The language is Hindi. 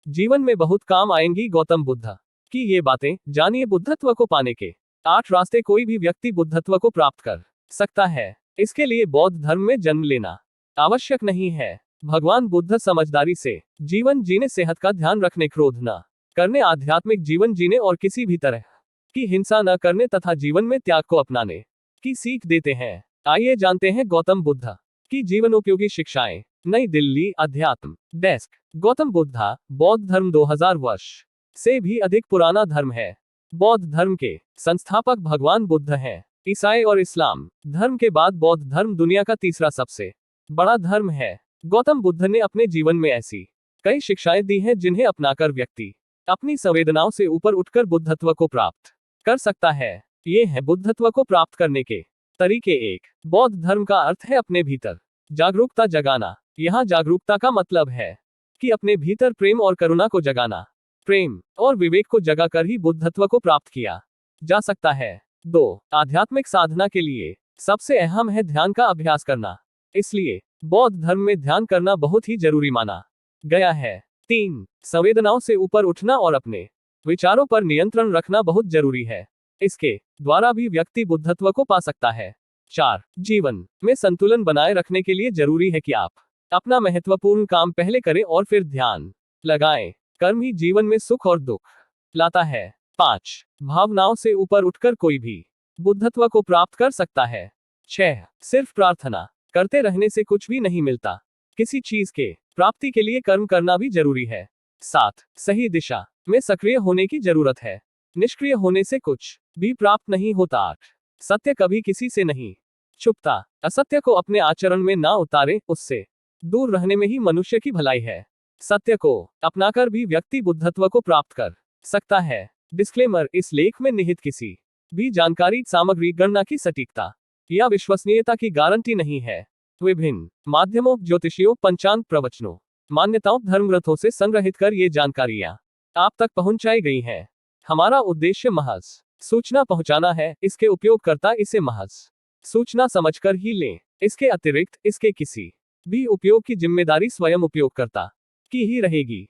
जीवन में बहुत काम आएंगी गौतम बुद्ध की ये बातें। जानिए बुद्धत्व को पाने के 8 रास्ते। कोई भी व्यक्ति बुद्धत्व को प्राप्त कर सकता है। इसके लिए बौद्ध धर्म में जन्म लेना आवश्यक नहीं है। भगवान बुद्ध समझदारी से जीवन जीने, सेहत का ध्यान रखने, क्रोध न करने, आध्यात्मिक जीवन जीने और किसी भी तरह की हिंसा न करने तथा जीवन में त्याग को अपनाने की सीख देते हैं। आइए जानते हैं गौतम बुद्ध की जीवनोपयोगी शिक्षाएं। नई दिल्ली, अध्यात्म डेस्क। गौतम बुद्ध बौद्ध धर्म 2000 वर्ष से भी अधिक पुराना धर्म है। बौद्ध धर्म के संस्थापक भगवान बुद्ध हैं। ईसाई और इस्लाम धर्म के बाद बौद्ध धर्म दुनिया का तीसरा सबसे बड़ा धर्म है। गौतम बुद्ध ने अपने जीवन में ऐसी कई शिक्षाएं दी हैं जिन्हें अपनाकर व्यक्ति अपनी संवेदनाओं से ऊपर उठकर बुद्धत्व को प्राप्त कर सकता है। ये है बुद्धत्व को प्राप्त करने के तरीके। 1। बौद्ध धर्म का अर्थ है अपने भीतर जागरूकता जगाना। यहाँ जागरूकता का मतलब है कि अपने भीतर प्रेम और करुणा को जगाना। प्रेम और विवेक को जगाकर ही बुद्धत्व को प्राप्त किया जा सकता है। 2। आध्यात्मिक साधना के लिए सबसे अहम है ध्यान का अभ्यास करना। इसलिए बौद्ध धर्म में ध्यान करना बहुत ही जरूरी माना गया है। 3। संवेदनाओं से ऊपर उठना और अपने विचारों पर नियंत्रण रखना बहुत जरूरी है। इसके द्वारा भी व्यक्ति बुद्धत्व को पा सकता है। 4। जीवन में संतुलन बनाए रखने के लिए जरूरी है कि आप अपना महत्वपूर्ण काम पहले करें और फिर ध्यान लगाएं। कर्म ही जीवन में सुख और दुख लाता है। 5। भावनाओं से ऊपर उठकर कोई भी बुद्धत्व को प्राप्त कर सकता है। 6। सिर्फ प्रार्थना करते रहने से कुछ भी नहीं मिलता। किसी चीज के प्राप्ति के लिए कर्म करना भी जरूरी है। 7। सही दिशा में सक्रिय होने की जरूरत है। निष्क्रिय होने से कुछ भी प्राप्त नहीं होता। 8। सत्य कभी किसी से नहीं छुपता। असत्य को अपने आचरण में ना उतारे, उससे दूर रहने में ही मनुष्य की भलाई है। सत्य को अपनाकर भी व्यक्ति बुद्धत्व को प्राप्त कर सकता है। डिस्क्लेमर: इस लेख में निहित किसी भी जानकारी, सामग्री, गणना की सटीकता या विश्वसनीयता की गारंटी नहीं है। विभिन्न माध्यमों, ज्योतिषियों, पंचांग, प्रवचनों, मान्यताओं, धर्मग्रंथों से संग्रहित कर ये जानकारियां आप तक पहुंचाई गई हैं। हमारा उद्देश्य महज सूचना पहुंचाना है। इसके उपयोगकर्ता इसे महज सूचना समझकर ही लें। इसके अतिरिक्त इसके किसी भी उपयोग की जिम्मेदारी स्वयं उपयोगकर्ता की ही रहेगी।